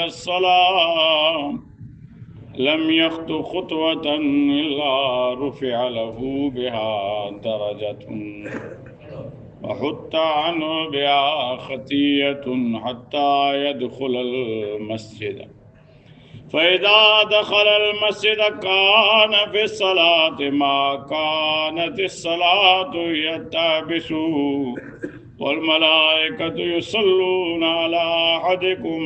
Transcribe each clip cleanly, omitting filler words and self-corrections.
अलस्सलाह lump यख्तु खुतवतन इल्ला रुफ़िअ लहू बिहा दरजतुन व हुत्ता अन्हु बिहा खतियतुन हत्ता यदखुलल मस्जिद फ़इज़ा दख़लल मस्जिद कान फ़िस्सलाति मा कानतिस्सलातु यत्तबिसु वल मलाइकतु युसल्लूना अला अहदिकुम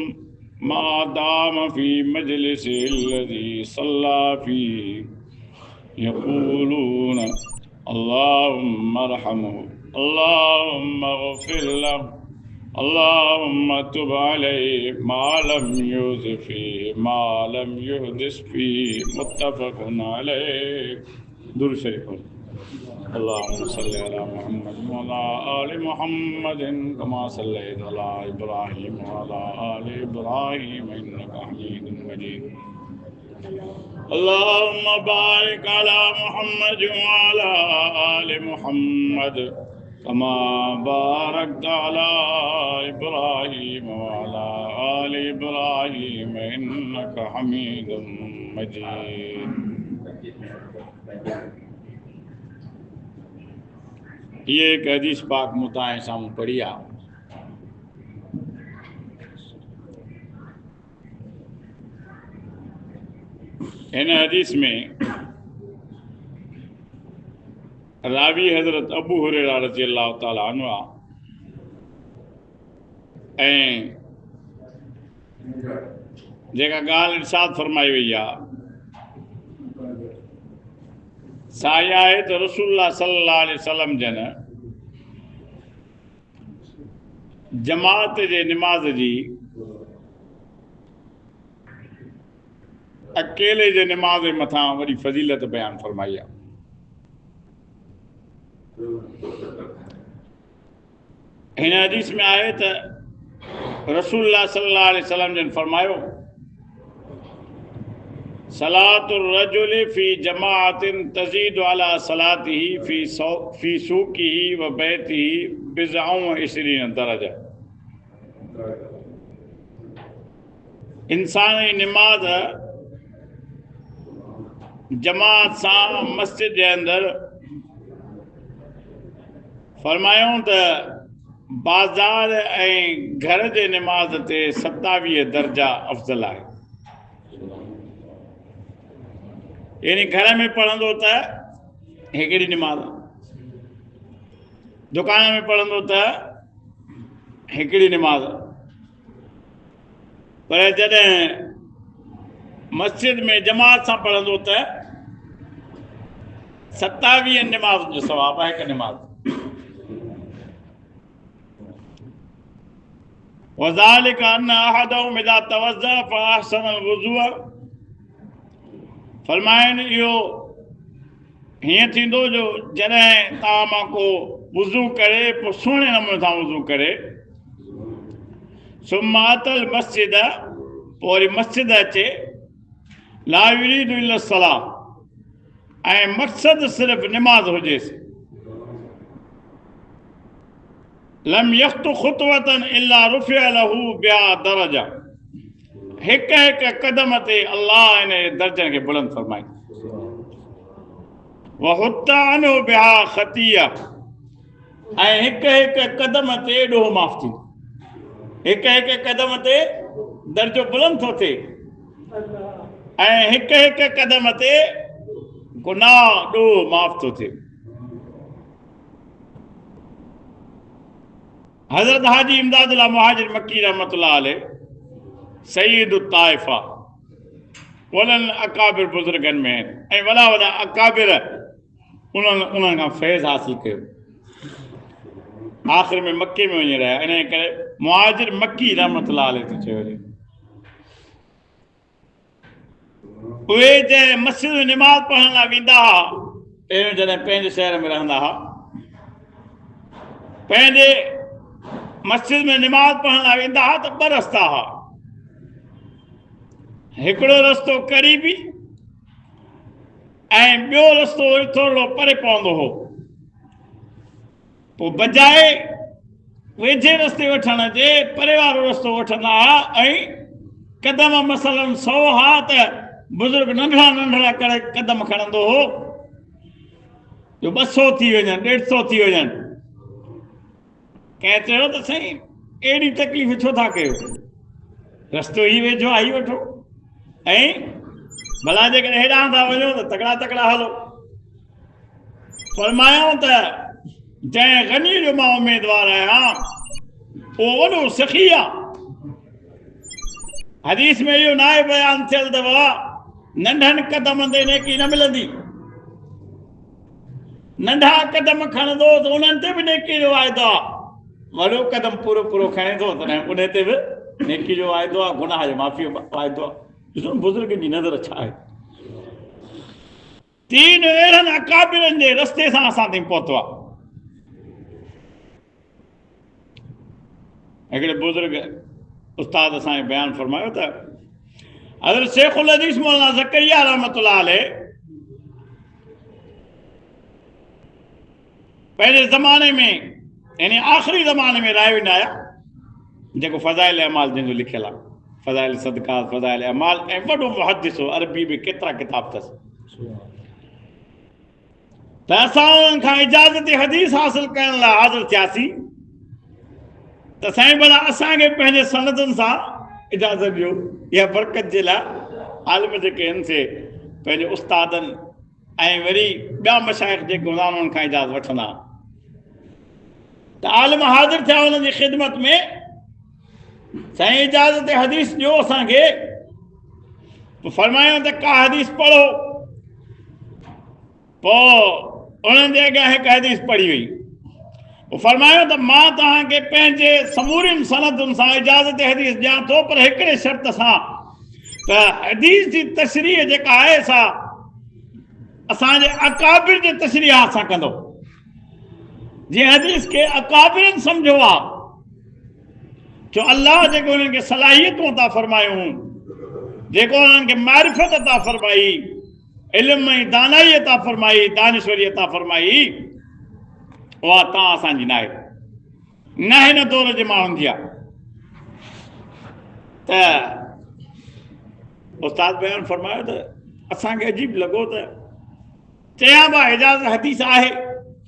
मा दाम फ़ी मजलिसिल्लज़ी सल्ला फ़ीहि यक़ूलूना अल्लाहुम्मा अर्हमहु अल्लाहुम्मा इग़फ़िर लहु अल्लाहुम्मा तुब अलैहि मा लम युज़ फ़ीहि मा लम युहदिस फ़ीहि मुत्तफ़क़ुन अलैहि। दुरूद शरीफ अल्लाहुम्मा सल्लि अला मुहम्मद व अला आलि मुहम्मदिन कमा सल्लैता अला इब्राहीम व अला आलि इब्राहीम इन्नका हमीदुम मजीद। अल्लाहुम्मा बारिक अला मुहम्मद व अला आलि मुहम्मद कमा बारकता अला इब्राहीम व अला आलि इब्राहीम इन्नका हमीदुम मजीद। ये एक हदीस पाक मुताए सामू पढ़ी आ। इन हदीस में रावी हज़रत अबू हुरैरा रज़ियल्लाहु ताला अन्हु ऐं जेका ॻाल्हि इरशाद फरमाई वई आहे सा इहा आहे त रसूलुल्लाह सल्लल्लाहु अलैहि वसल्लम जन जमात जे निमाज़ जी अकेले जे निमाज़ जे मथां वॾी फज़ीलत बयान फरमाई आहे। हिन हदीस में आहे त रसूलुल्लाह सल्लल्लाहु अलैहि वसल्लम जन फरमायो सलातुर रजुलि फी जमाअतिन तज़ीदु अला सलातिही फी सूकिही व बैतिही बिज़अउ इशरीन दरजा। इंसानी निमाज़ जमात सां मस्जिद जे अंदरि फरमायूं त बाज़ार ऐं घर जे निमाज़ ते 27 दर्जा अफ़ज़ल आहे। यानी घर में पढ़ंदो त हिकिड़ी निमाज़, दुकान में पढ़ंदो त हिकिड़ी निमाज़, पर जॾहिं मस्जिद में जमात सां पढ़ंदो त 27 निमाज़ जो सवाब आहे हिकु निमाज़। वज़ालिका अन्न अहदहुम इज़ा तवज़्ज़अ फ़अहसनल वुज़ूअ फरमाइनि इहो हीअं थींदो जो जॾहिं तव्हां मां को वुज़ू करे पोइ सुहिणे नमूने सां वुज़ू करे सुम्मा अतल मस्जिद पोइ वरी मस्जिद अचे ला युरीदु इल्ला सलाह ऐं मक़सदु सिर्फ़ु निमाज़ हुजेसि लम यख्तु खुतवतन इल्ला रुफ़िअ लहू बिहा दरजा हिक हिक कदम ते अल्लाह इन दर्जन खे बुलंद फरमाई व हुत्ता अन्हु बिहा खतिया ऐं हिक हिक कदम ते ॾोह माफ़ थींदो। हिक हिक कदम ते दर्जो बुलंद थो थिए ऐं हिक हिक कदम ते गुनाह ॾोह माफ़ थो थिए। हज़रत हाजी इमदादुल्लाह मुहाजिर मक्की रहमतुल्लाह अलैह सईद ताइफ़ा वलनि अकाबिर बुज़ुर्गनि में आहिनि ऐं वॾा वॾा अकाबिर उन्हनि खां फैज़ हासिल कयो। आख़िर में मके में वञी रहिया, इन करे मुहाजिर मक्की रहमतुल्लाह अलैह थो चयो वञे। उहे जंहिं मस्जिद में निमाज़ पढ़ण लाइ वेंदा हुआ पहिरियों जॾहिं पंहिंजे शहर में रहंदा हुआ, पंहिंजे मस्जिद में निमाज़ पढ़ण लाइ वेंदा हुआ त 2 रस्ता हुआ। हिकिड़ो रस्तो क़रीबी ऐं ॿियो रस्तो वरी थोरो परे पवंदो हो। पोइ बजाए वेझे रस्ते वठण जे परे वारो रस्तो वठंदा हुआ ऐं कदम मसलन 100 हा त बुज़ुर्ग नंढड़ा नंढड़ा करे कदम खणंदो हो जो 200 थी वञनि 150 थी वञनि। कंहिं चयो त साईं अहिड़ी तकलीफ़ छो था कयो, रस्तो ई वेझो आई वठो ऐं भला जेकॾहिं हेॾां था वञो त तकड़ा तकड़ा हलो। फरमायूं त जंहिं गनी जो मां उम्मीदवार आहियां उहो वॾो सखी आहे। हदीस में इहो नाहे बयान थियल अथव नंढनि कदमनि ते नेकी न मिलंदी, नंढा कदम खणंदो त उन्हनि ते बि नेकी जो वाइदो आहे, वॾो कदम पूरो पूरो खणे थो तॾहिं उन ते बि नेकी जो वाइदो आहे, गुनाह जो माफ़ी जो वाइदो आहे। ॾिसो बुज़ुर्ग जी नज़र छा आहे। तीन अहिड़नि अकाबिरनि जे रस्ते सां असां ताईं पहुतो आहे। हिकिड़े बुज़ुर्ग उस्ताद असांखे बयानु फरमायो त हज़रत शेखुल हदीस मौलाना ज़करिया रहमतुल्लाह अलैह पंहिंजे ज़माने में यानी आख़िरी ज़माने में रहिया वेंदा हुआ, जेको फ़ज़ाइल अमाल जंहिंजो लिखियलु आहे, फ़ज़ाइल सदक़ात फ़ज़ाइल अमाल, ऐं वॾो मुहद्दिस हो, अरबी में केतिरा किताब अथसि। त असां उन्हनि खां इजाज़त हदीस हासिल करण लाइ हाज़िर थियासीं त साईं भला असांखे पंहिंजे सनदनि सां इजाज़त ॾियो। इहा बरकत जे लाइ आलिम जेके आहिनि से पंहिंजे उस्तादनि ऐं वरी ॿिया मशाइख़ जेके हूंदा आहिनि उन्हनि खां इजाज़त वठंदा त आलिम हाज़िर थिया उन्हनि जी ख़िदमत में, साईं इजाज़त हदीस ॾियो असांखे। पोइ फरमायूं त का हदीस पढ़ो, पोइ उन्हनि जे अॻियां हिकु हदीस पढ़ी वई। पोइ फरमायो त मां तव्हांखे पंहिंजे समूरियुनि सनदुनि सां इजाज़त हदीस ॾियां थो, पर हिकिड़े शर्त सां त हदीस जी तशरीह जेका आहे सा असांजे अकाबिर जे तशरीह सां कंदो। जीअं हदीस खे अकाबिरनि सम्झो आहे, छो अल्लाह जेको उन्हनि खे सलाहियतूं अता फरमायूं, जेको उन्हनि खे मारिफत अता फरमाई, इल्म ऐं दानाई अता फरमाई, दानिश्वरी अता फरमाई, उहा तव्हां असांजी न आहे, न हिन दौर जे माण्हुनि जी आहे। त उस्ताद बयानु फरमायो त असांखे अजीब लॻो त चयां पिया इजाज़त हदीस आहे,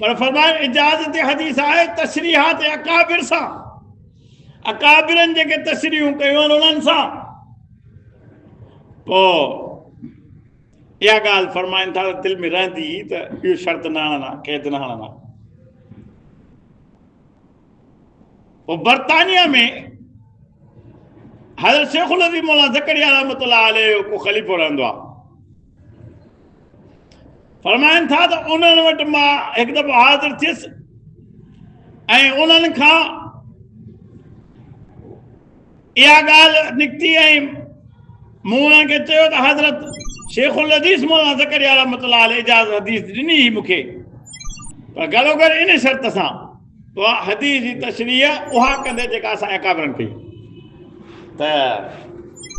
पर फरमायो इजाज़त हदीस आहे तशरीहात अकाबिर सां, अकाबिरनि जेके तशरीहूं कयूं आहिनि उन्हनि सां। पोइ इहा ॻाल्हि फरमाइनि था त दिलि में रहंदी त इहो शर्त न हणंदा, क़ैद न हणंदा। पोइ बर्तानिया में हज़रत शेखुल हदीस मौलाना ज़करिया रहमतुल्लाह अलैह को ख़लीफ़ो रहंदो आहे। फरमाइनि था त उन्हनि वटि मां हिकु दफ़ो हाज़िर थियुसि ऐं उन्हनि खां इहा ॻाल्हि निकिती ऐं मूं उन्हनि खे चयो त हज़रत शेखुल हदीस मौलाना ज़करिया रहमतुल्लाह अलैह इजाज़त हदीस ॾिनी हुई मूंखे, पर गलो गॾु इन शर्त सां उहा हदीस जी तशरीह उहा कंदे जेका असां अकाबिरनि कई। त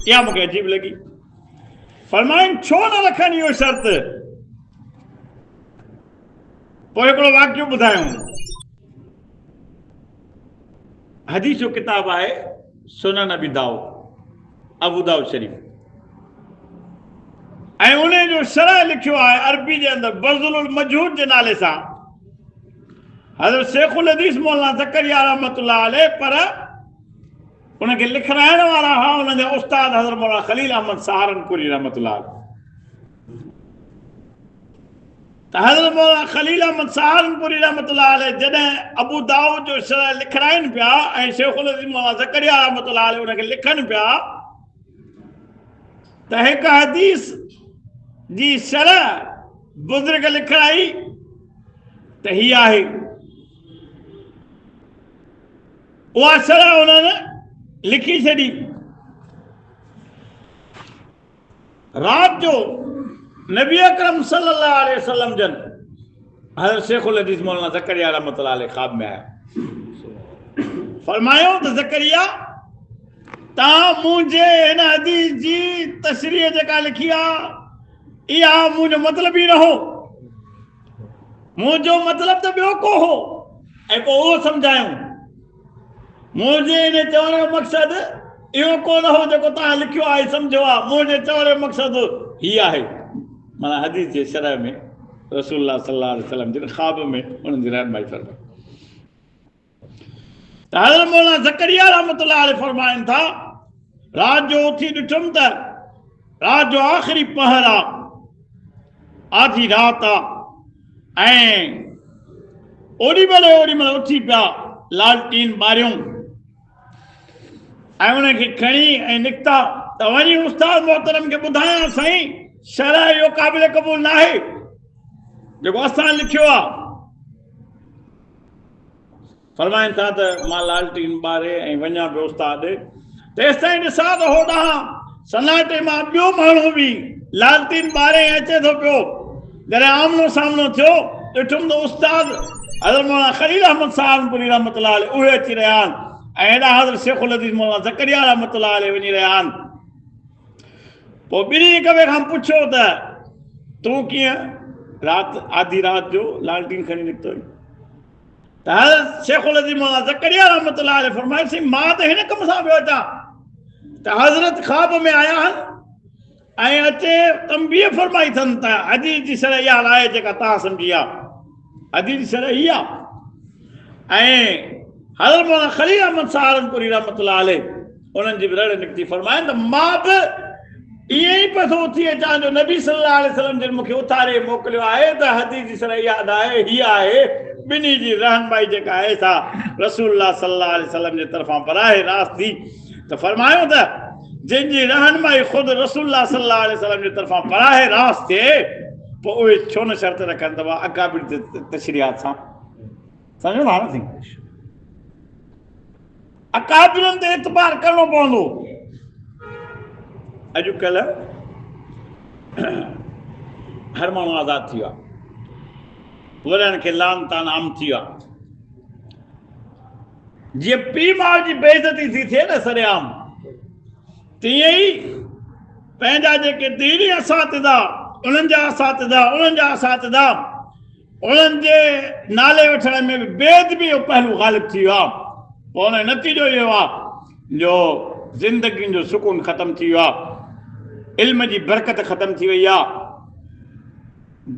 इहा मूंखे अजीब लॻी। फरमाइनि छो न रखनि इहो शर्त। पोइ हिकिड़ो वाक़ियो ॿुधायूं। हदीस जो किताबु आहे सुनन अबी दाऊद, अबू दाऊद शरीफ़, ऐं उन जो शरह लिखियो आहे अरबी जे अंदरि बज़लुल मजहूद जे नाले सां हज़रत शेखुल हदीस मौलाना ज़करिया रहमतुल्लाह अलैह, पर उनखे लिखाइण वारा हुआ उन्हनि जा उस्ताद हज़रत मौलाना खलील अहमद सहारनपुरी रहमतुल्लाह अलैह। त हज़रत मौलाना खलील अहमद सहारनपुरी रहमतुल्लाह अलैह जॾहिं अबू दाऊद जो शरह लिखाइनि पिया ऐं शेखुल हदीस मौलाना ज़करिया रहमतुल्लाह अलैह उनखे लिखनि पिया त हिकु हदीस जी शरह बुज़ुर्ग लिखाई त हीअ आहे। उहा शरह उन्हनि लिखी छॾी। राति जो नबी अकरम सल्लल्लाहु अलैहि वसल्लम जन हज़रत शेखुल हदीस मौलाना ज़करिया रहमतुल्लाह अलैह ख़्वाब में आया। फरमायो त ज़करिया तव्हां मुंहिंजे हिन हदीस जी तशरीह जेका लिखी आहे इहा मुंहिंजो मतिलबु ई न हो, मुंहिंजो मतिलबु त ॿियो को हो, ऐं पोइ उहो सम्झायूं। मुंहिंजे हिन चवण जो मक़सदु इहो कोन हो जेको तव्हां लिखियो आहे सम्झो आहे मुंहिंजे चवण जो मक़सदु हीअ आहे माना हदीस जे शरह में रसूलुल्लाह सल्लल्लाहु अलैहि वसल्लम जिन ख़्वाब में उन्हनि जी रहनुमाई फरमाई त हज़रत मौलाना ज़करिया रहमतुल्लाह अलैहि फरमाइनि था राति जो उथी ॾिठुमि त राति जो आख़िरी पहर आहे आधी राति आहे ऐं ओॾीमहिल उथी पिया लालटीन ॿारियूं ऐं उनखे खणी ऐं निकिता त वञी उस्ताद मोहतरम खे ॿुधायां साईं शरह इहो क़ाबिल क़बूल न आहे जेको असां लिखियो आहे फरमाइनि था त मां लालटीन ॿारे ऐं वञा पियो उस्ताद तेसि ताईं ॾिसां त हो ॾांहुं सन्नाटे मां ॿियो माण्हू बि लालटीन ॿारे अचे थो पियो जॾहिं आमनो सामनो थियो ॾिठुमि त उस्ताद हज़रत मौलाना खलील अहमद सहारनपुरी रहमतुल्लाह अलैह उहे अची रहिया आहिनि ऐं हेॾा हज़रत शेखुल अज़ीज़ मौलाना ज़करिया रहमतुल्लाह अलैह वञी रहिया आहिनि पोइ ॿिन्ही हिक ॿिए खां पुछियो त तूं कीअं राति आधी राति जो लालटीन खणी निकितो त हज़रत शेखुल अज़ीज़ मौलाना ज़करिया रहमतुल्लाह अलैह फरमायो साईं मां त हिन कम सां पियो अचां त हज़रत ख़्वाब में आया आहिनि ऐं अचे तंबीह फरमाई अथनि त हदीस जी शरह इहा आहे जेका तव्हां सम्झी आहे हदीस जी शरह इहा ऐं हज़रत मौलाना खलील अहमद सहारनपुरी रहमतुल्लाह अलैह उन्हनि जी बि रड़ निकिती फरमाइनि त मां बि ईअं ई पियो थो उथी अचां जो नबी सल्लल्लाहु अलैहि वसल्लम जिन मूंखे उथारे मोकिलियो आहे त हदीस जी शरह इहा आहे हीअ आहे ॿिन्ही जी रहनुमाई जेका आहे सा रसूलुल्लाह सल्लल्लाहु अलैहि वसल्लम जे तरफ़ां बराए रास्त थी त फरमायो त जंहिंजी रहनुमाई ख़ुदि रसूलुल्लाह सल्लल्लाहु अलैहि वसल्लम जे तरफ़ां बराए रास्त थिए पोइ उहे छो न शर्त रखनि त अकाबिर तशरीहात सां सम्झो था न साईं अकाबिरनि ते एतबार करणो पवंदो अॼुकल्ह हर माण्हू आज़ादु थी वियो आहे वॾनि खे लान तान आम थी वियो आहे जीअं पीउ माउ जी बेइज़ती थी थिए न सरेआम तीअं ई पंहिंजा जेके दीनी असातिज़ा उन्हनि जा असातिज़ा उन्हनि जे नाले वठण में बि बेदबी जो पहलू ग़ालिब थी वियो आहे पोइ हुन जो नतीजो इहो आहे जो ज़िंदगी जो सुकून ख़तमु थी वियो आहे इल्म जी बरकत ख़तमु थी वई आहे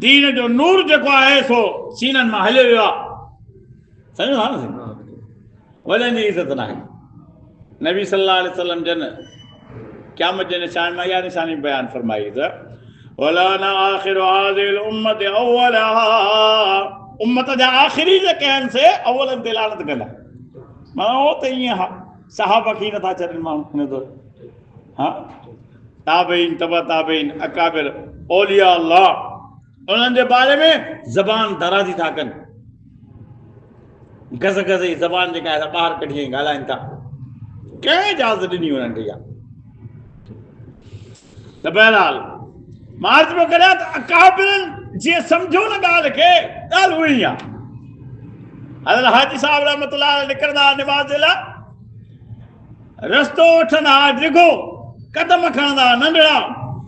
दीन जो नूर जेको आहे सो सीननि मां हलियो वियो आहे सम्झो था न वॾनि जी इज़त न आहे नबी सल्लल्लाहु अलैहि वसल्लम जन क़यामत जे निशान में इहा निशानी बयानु फरमाई त वलाना आखिर हाज़िल उम्मत अव्वलहा उम्मत जा आख़िरी जेके आहिनि से अव्वलनि ते लानत कंदा माना उहो त ईअं हा सहाबा खे नथा छॾनि माण्हू हिन दौर हा ताबईन तबा ताबईन अकाबिर औलिया अल्लाह उन्हनि जे बारे में ज़बान दराज़ी था कनि गज़ जी ज़बान जेका आहे ॿाहिरि कढी ॻाल्हाइनि था कंहिं इजाज़त ॾिनी उन्हनि खे इहा त बहरहाल मां अर्ज़ु पियो करियां त अकाबिरनि जीअं सम्झो न ॻाल्हि खे ॻाल्हि उहा ई आहे हज़रत हाजी साहिब रहमतुल्लाह अलैह निकिरंदा निमाज़ जे लाइ रस्तो वठंदा डिघो कदम खणंदा नंढड़ा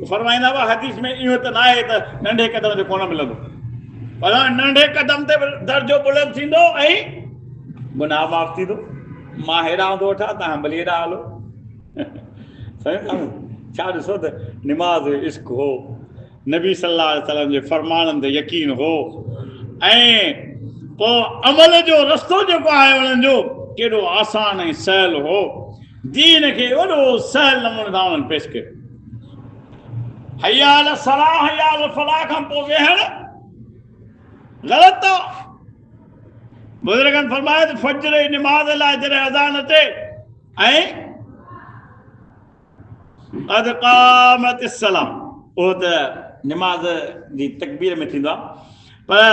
फरमाईंदा हुआ हदीस में इहो त न आहे त नंढे कदम ते कोन मिलंदो पर नंढे कदम ते दर्जो बुलंद थींदो ऐं गुनाह माफ़ थींदो मां हेॾां थो वठां तव्हां भली हेॾां हलो छा ॾिसो त निमाज़ इश्क हो नबी सल्लल्लाहु अलैहि वसल्लम जे फरमाननि ते यकीन हो ऐं पोइ अमल जो रस्तो जेको आहे उन्हनि जो केॾो आसान ऐं सहल हो दीन खे वॾो सहल नमूने सां उन्हनि पेश कयो हया अल सलाह हया अल फलाह खां पोइ वेहण ग़लति आहे बुज़ुर्गनि फरमायो त फजर जी निमाज़ लाइ जॾहिं अज़ान अचे ऐं अद क़ामत सलाह उहो त निमाज़ जी तकबीर में थींदो आहे पर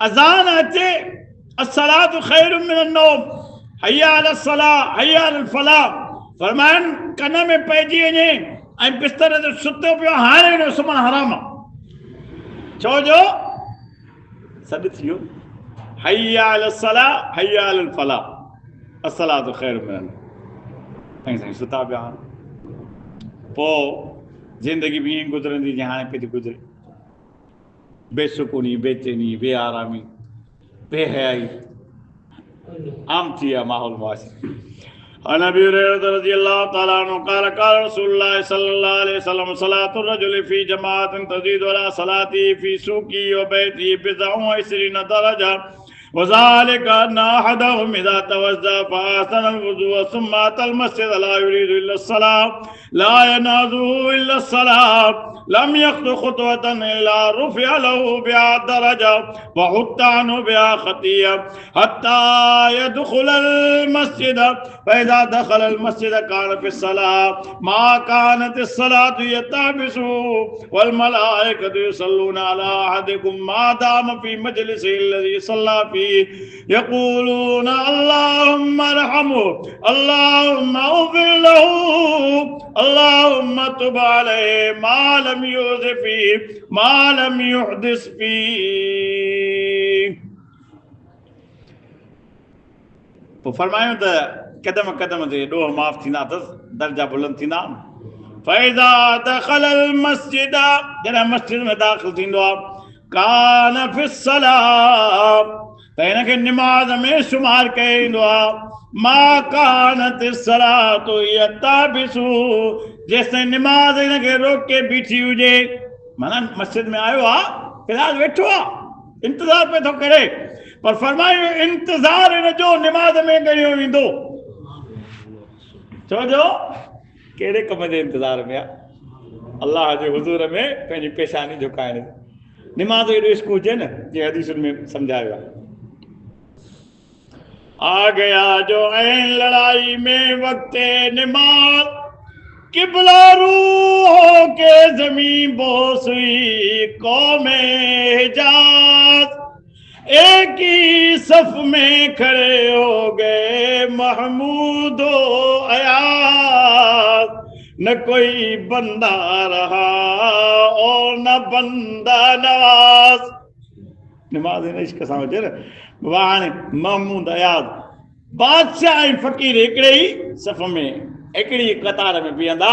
अज़ान अचे अस्सलातु खैरुम मिनन नौम हया अल सलाह हया अल फलाह फरमाइनि कन में पइजी वञे ऐं बिस्तर ते सुतो पियो हाणे हुन सुम्हणु हराम आहे छो जो सॾु थी वियो हया अल सलाह हया अल फलाह अस्सलातु खैरुम मिनन साईं सुता पिया पोइ ज़िंदगी बि ईअं गुज़रंदी जीअं हाणे पई थी गुज़रे बेसुकूनी बेचैनी बेआरामी बेहयाई आम थी विया माहौल मुआसिर عن ابي هريره رضي الله تعالى عنه قال قال رسول الله صلى الله عليه وسلم صلاه الرجل في جماعه تزيد على صلاته في سوقه وبيته بضع وعشرين درجه وذلك ان احدهم اذا توضا فاحسن الوضوء ثم اتى المسجد لا يريد الا الصلاه لا ينازه الا الصلاه لم يخطو خطوة إلا رفع له بها درجة وحط عنه بها خطيئة حتى يدخل المسجد فإذا دخل المسجد كان في الصلاة ما كانت الصلاة يتعبسه والملائكة يصلون على أحدكم ما دام في مجلسه الذي صلى فيه يقولون اللهم ارحمه اللهم اغفر له اللهم تب عليه ما لم يؤذ فيه ما لم يحدث فيه. तो फरमायूं त कदम कदम ते ॾोह माफ़ थींदा अथसि दर्जा बुलंद थींदा. फ़ैज़ा दख़लल मस्जिद जॾहिं मस्जिद में दाख़िल थींदो आहे कान फ़िस्सलाह त हिनखे निमाज़ में शुमार कयो ईंदो आहे मा कानत सलातु यताबिसु जेसिताईं निमाज़ हिनखे रोके बीठी हुजे माना मस्जिद में आयो आहे फ़िलहाल वेठो आहे इंतज़ार पियो थो करे पर फरमायो इंतज़ार हिन जो निमाज़ में कयो वेंदो छो जो कहिड़े कम जे इंतज़ार में आहे अल्लाह जे हुज़ूर में पंहिंजी पेशानी झुकाइण निमाज़ एॾो इश्क हुजे न जीअं हदीसुनि में सम्झायो आहे. आ गया जो ऐन लड़ाई में वक्त निमाज किबला रूह के जमीन बोस हुई कौम हिजाज एक ही सफ में खड़े हो गए महमूद अयाज न कोई बंदा रहा और न बंदा नवाज. निमाज इन इश्क सां हुजे न हाणे महमूद अयाज बादशाह ऐं फ़क़ीर हिकिड़े ई सफ़ में हिकिड़ी कतार में बीहंदा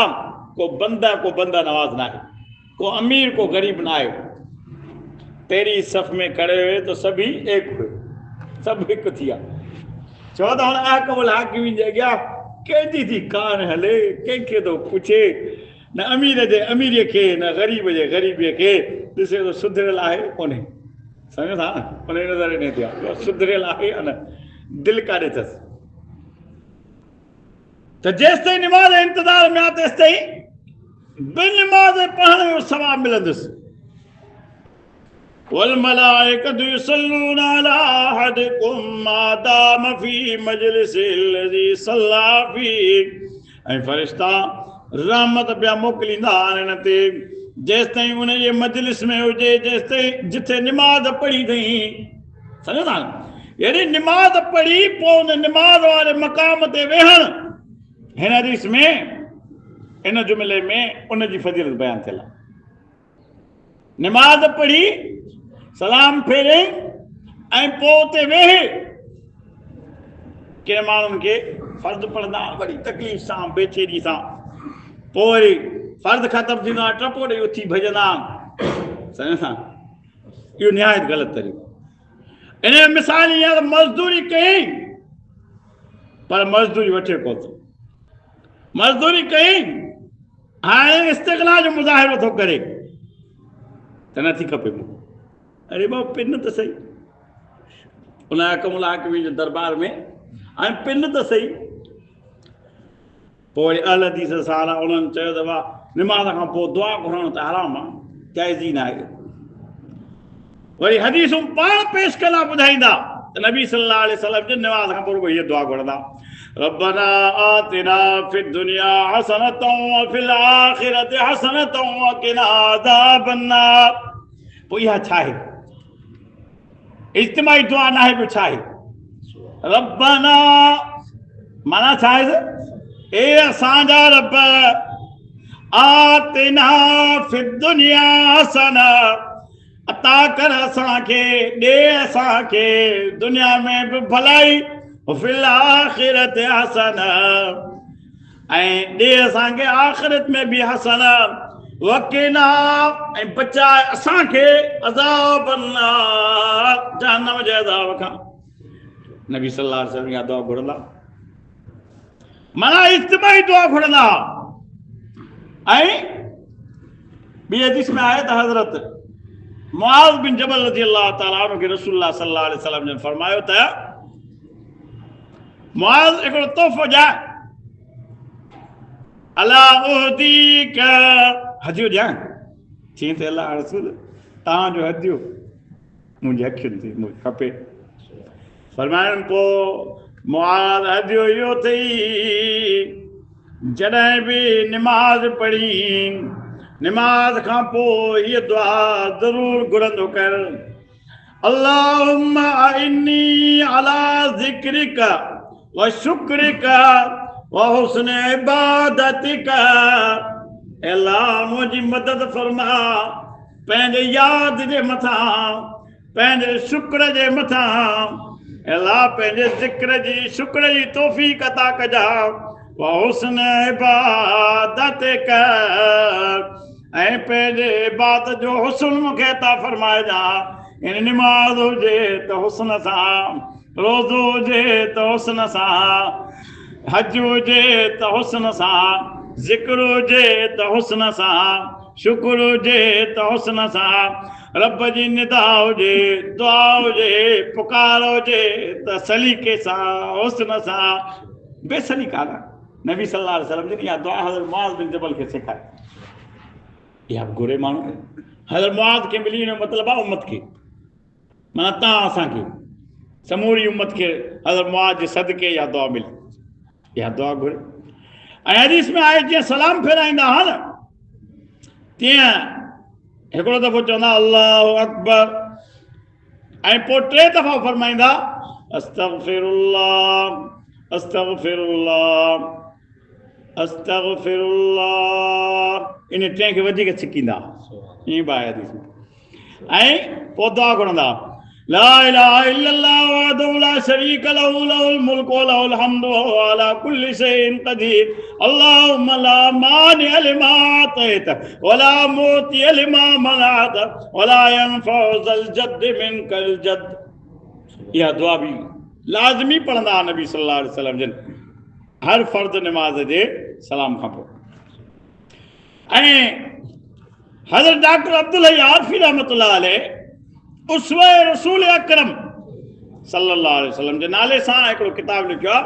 को बंदा नवाज़ न आहे को अमीर को ग़रीब न आहे तेरी सफ़ में खड़े हुए तो सभी एक हुए सभु हिकु थी विया छो त हाणे अहकमुल हाकिमीन जे अॻियां कंहिंजी थी कान हले कंहिंखे थो पुछे न अमीर जे अमीरीअ खे न ग़रीब जे ग़रीबीअ खे ॾिसे थो सुधरियल आहे कोन्हे सम्झो था न उन नज़र ॾिने थी आहे सुधरियल आहे न दिलि काॾे अथसि त जेसिताईं निमाज़ इंतज़ार में आहे तेसिताईं बिन निमाज़ पढ़ण जो सवाबु मिलंदुसि. वल्मलाइकतु युसल्लूना अला अहदिकुम मा दाम फी मजलिसिल लज़ी सल्ला फी ऐं फ़रिश्ता रहमत पिया मोकिलींदा आहिनि हिन ते जेसिताईं उन जे मजलिस में हुजे जेसिताईं जिथे निमाज़ पढ़ी अथई सम्झो था न यानी निमाज़ पढ़ी पोइ उन निमाज़ वारे मक़ाम ते वेहण हिन हदीस में इन जुमिले में उन जी फज़ीलत बयान थियल आहे. निमाज़ पढ़ी सलाम फेरे ऐं पोइ उते वेहे कंहिं माण्हुनि खे फ़र्ज़ु पढ़ंदा वरी तकलीफ़ सां बेचैनी सां पोइ वरी फ़र्ज़ु ख़तमु थींदो आहे टपो ॾेई उथी भॼंदा सम्झो था इहो निहायत ग़लति तरीक़ो. इन में मिसाल ईअं मज़दूरी कई पर मज़दूरी वठे कोन थो मज़दूरी कई हाणे इस्तिक़लाल जो मुज़ाहिरो थो करे त नथी खपे मूंखे अरे भाउ पिन त सही उन अहकमुल हाकिमीन जे दरबार में ऐं पिन त सही पोइ वरी अहल हदीस सारा उन्हनि चयो त वाह निमाज़ खां पोइ दुआ घुरणु त हराम आहे जाइज़ ई न आहे. वरी हदीसूं पाण पेश कंदा ॿुधाईंदा त नबी सल्लल्लाहु अलैहि वसल्लम जे निमाज़ खां पोइ हीअ दुआ घुरंदा रब्बना आतिना फिद दुनिया हसनतन व फिल आखिरति हसनतन व क़िना अज़ाबन्नार. पोइ इहा छा आहे इज्तिमाई दुआ न आहे ॿियो छा आहे रब्बना माना छा आहे ए असांजा रब आतिना फिद दुनिया हसना अता कर असांखे ॾे असांखे दुनिया में बि भलाई फिल आखिरत हसना ऐं ॾे असांखे आख़िरत में बि हसना वकीना ऐं बचाए असांखे अज़ाब अन्नार जहन्नम जे अज़ाब खां. नबी सल्लल्लाहु अलैहि वसल्लम इहा दुआ घुरंदा माना इज्तिमाई दुआ घुरंदा। ऐं ॿी हदीस में आहे त हज़रत मुआज़ बिन जबल रज़ियल्लाहु ताला अन्हु खे रसूलुल्लाह सल्लल्लाहु अलैहि वसल्लम जन फरमायो त मुआज़ हिकिड़ो तोहफ़ो ॾियां। अला उहदीक हदियो ॾियां। चई त अल्लाह रसूल तव्हांजो हदियो मुंहिंजी अखियुनि ते मूंखे खपे। फरमाइनि पोइ मुआज़ हदियो इहो अथई जॾहिं बि निमाज़ पढ़ी निमाज़ खां पोइ हीअ दुआ ज़रूरु घुरंदो कर। अल्लाहुम्मा इन्नी अला ज़िक्रिक व शुक्रिक व हुस्न इबादतिक। अल्लाह मुंहिंजी मदद फरमा पंहिंजे यादि जे मथां, पंहिंजे शुक्र जे मथां। अल्लाह पंहिंजे ज़िक्र जी शुक्र जी तौफ़ीक़ अता कजा। व हुस्न इबादतिक ऐं पंहिंजे इबादत जो हुस्न मूंखे अता फरमाइजा। इन निमाज़ हुजे त हुस्न सां, रोज़ो हुजे त हुस्न सां, हज हुजे त हुस्न सां, ज़िक्र हुजे त हुस्न सां, शुक्र हुजे त हुस्न सां, रब जी निदा हुजे, दुआ हुजे, पुकार हुजे त सलीक़े सां, हुस्न सां, बेसलीका न। नबी सल्लल्लाहु अलैहि वसल्लम जी इहा दुआ हज़रत मुआज़ बिन जबल खे सेखारी। इहा घुरे माण्हू हज़रत मुआज़ खे मिली वञो मतिलबु आहे उम्मत खे, माना तव्हां असांखे समूरी उम्मत खे हज़रत मुआज़ जे सदके इहा दुआ मिली। इहा दुआ घुरे। ऐं हदीस में आहे जीअं सलाम फेराईंदा हुआ न तीअं हिकिड़ो दफ़ो चवंदा अल्लाहु अकबर ऐं पोइ 3 दफ़ा फरमाईंदा अस्तगफिरुल्लाह अस्तगफिरुल्लाह अस्तगफिरुल्लाह। इन 3 खे वधीक छिकींदा ईअं बि आहे हदीस में। ऐं पोइ दुआ घुरंदा ला इलाहा इल्लल्लाह वहदहु ला शरीक लहु लहुल मुल्कु व लहुल हम्दु व हुवा अला कुल्लि शैइन क़दीर। अल्लाहुम्मा ला मानिअ लिमा अतैत व ला मुतिअ लिमा मनअत व ला यनफउ ज़ल जद्द मिनकल जद्द। इहा दुआ बि लाज़मी पढ़ंदा नबी सल्लल्लाहु अलैहि वसल्लम जन हर फ़र्ज़ निमाज़ जे सलाम खां पोइ। ऐं हज़रत डॉक्टर अब्दुल हई आरफी रहमतुल्लाह अलैह उसवे रसूल अकरम सल्लल्लाहु अलैहि वसल्लम जे नाले सां हिकिड़ो किताब लिखियो आहे।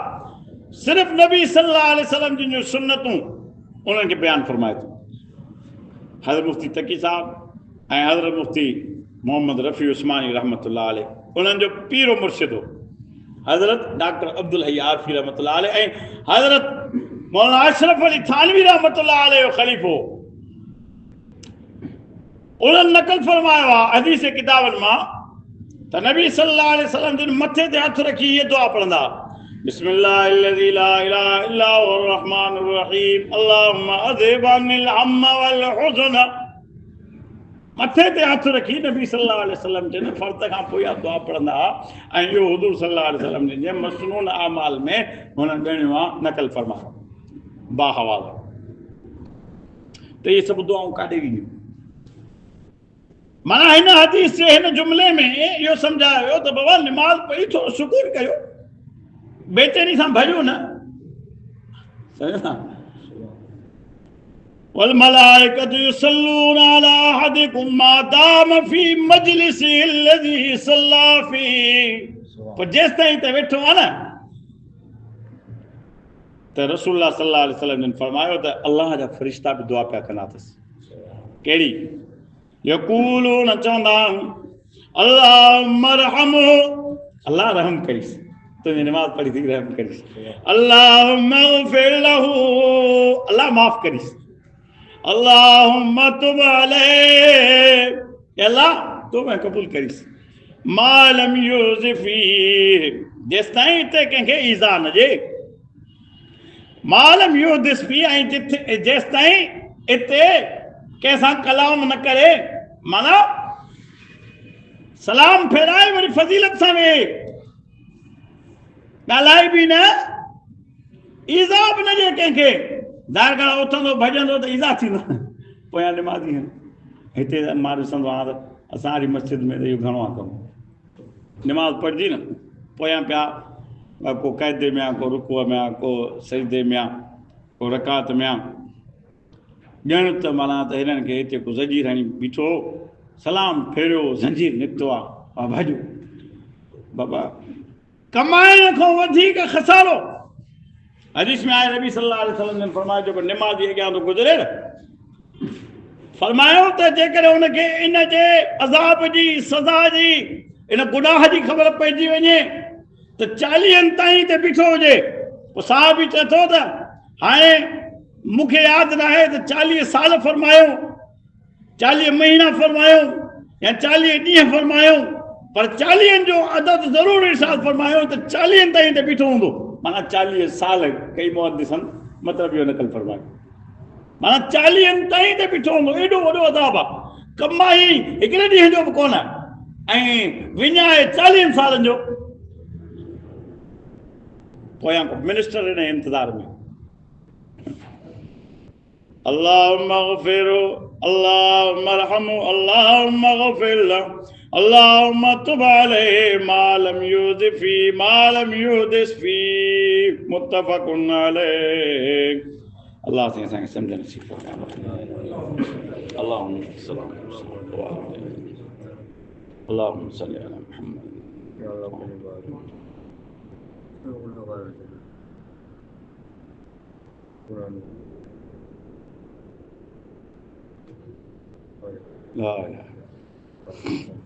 सिर्फ़ु नबी सल्लल्लाहु अलैहि वसल्लम जूं सुन्नतूं उन्हनि खे बयानु फरमाए थो। हज़रत मुफ्ती तकी साहब ऐं हज़रत मुफ्ती मोहम्मद रफ़ी उस्मानी रहमतुल्लाह अलैह उन्हनि जो पीरो मुर्शिद हो हज़रत डॉक्टर अब्दुल हई आरफी रहमतुल्लाह अलैह ऐं हज़रत मौलाना अशरफ अली थानवी रहमतुल्लाह अलैह जो ख़लीफ़ो। उन्हनि नक़ल फरमायो आहे हदीस किताबनि मां त नबी सल्लल्लाहु अलैहि वसल्लम जिन मथे ते हथ रखी इहे दुआ पढ़ंदा बिस्मिल्लाहिल्लज़ी ला इलाहा इल्ला हुवल रहमानुर रहीम अल्लाहुम्मा अज़हिब अनिल हम्म वल हुज़न। मथे ते हथ रखी नबी सल्लल्लाहु अलैहि वसल्लम जिन फ़र्ज़ खां पोइ इहा दुआ पढ़ंदा ऐं इहो हुज़ूर सल्लल्लाहु अलैहि वसल्लम जे मसनून अमाल में हुननि ॾियणो आहे नक़ल फरमायो बाहवाला। त इहे सभु दुआऊं काॾे ॾिनियूं। माना हिन हदीस जे हिन जुमिले में इहो सम्झायो वियो त बाबा निमाज़ पढ़ी थोरो सुकून कयो, बेचैनी सां भॼो न। वल मलाइकतु युसल्लूना अला अहदिकुम मा दाम फी मजलिसिही अल्लज़ी सल्ला फी। पोइ जेसिताईं त वेठो आहे न त रसूलुल्लाह सल्लल्लाहु अलैहि वसल्लम ने फरमायो त अल्लाह जा फरिश्ता बि दुआ पिया कंदा अथसि। कहिड़ी? यक़ूलून चवंदा अल्लाहुम्मा रहमहु अल्लाह रहम करिस, तुंहिंजी निमाज़ पढ़ी थी रहम करिस। अल्लाहुम्मा ग़फिर लहू अल्लाह माफ़ करिस। अल्लाहुम्मा तुब अलैहि अल्लाह तूं मैं क़बूल करिस। मा लम युज़िफी जेसिताईं हिते कंहिंखे ईज़ा न ॾिए। मा लम युज़िफी ऐं जेसिताईं हिते कंहिंसां कलाम न करे, माना सलाम फेराए वरी फज़ीलत सां वेहे, ॻाल्हाए बि न, ईज़ा बि न ॾिए कंहिंखे। दार घड़ा उथंदो भॼंदो त ईज़ा थींदो। पोयां निमाज़ी हिते मां ॾिसंदो आहियां त असां वारी मस्जिद में त इहो घणो आहे कमु। निमाज़ पढ़जी न पोयां पिया को क़ाइदे में आहे, को रुकुअ में आहे, को सजदे में आहे, को रकात में आहे। ॼण त माना त हिननि खे हिते को ज़ंजीर हणी बीठो, सलाम फेरियो, ज़ंजीर निकितो आहे, मां भाॼो बाबा कमाइण खां वधीक खसारो। हदीस में आए नबी सल्लल्लाहु अलैहि वसल्लम ने फरमायो जो नमाज़ी अॻियां थो गुज़रे न, फरमायो त जेकॾहिं हुनखे इन जे अज़ाब जी सज़ा जी इन गुनाह जी ख़बर पइजी वञे त 40 ताईं ते बीठो हुजे। पोइ साहब बि चए थो त हाणे मूंखे यादि न आहे त 40 साल फरमायो, 40 महीना फरमायो या 40 ॾींहं फरमायो, पर 40 जो अदद ज़रूर इरशाद फरमायो त 40 ताईं ते बीठो हूंदो। माना 40 साल कई मुहद्दिसन मतिलब इहो नकल फरमायो, माना 40 ताईं ते बीठो हूंदो। एॾो वॾो अदाब आहे, कमाई हिकिड़े ॾींहं जो बि कोन ऐं विञाए 40 सालनि जो। पोयां को मिनिस्टर इन इंतज़ार में अल्लाहुम्मा अग़फिरु, अल्लाहुम्मा अरहमु, अल्लाहुम्मा अग़फिर लहु, अल्लाहुम्मा तुब अलैहि मा लम युज़िफ़ फी मा लम युहदिस फी, मुत्तफ़क़ुन अलैहि। अल्लाह से असांखे सम्झ नसीब फरमाए। अल्लाहुम्मा सल्ली अला मुहम्मद। ला इलाहा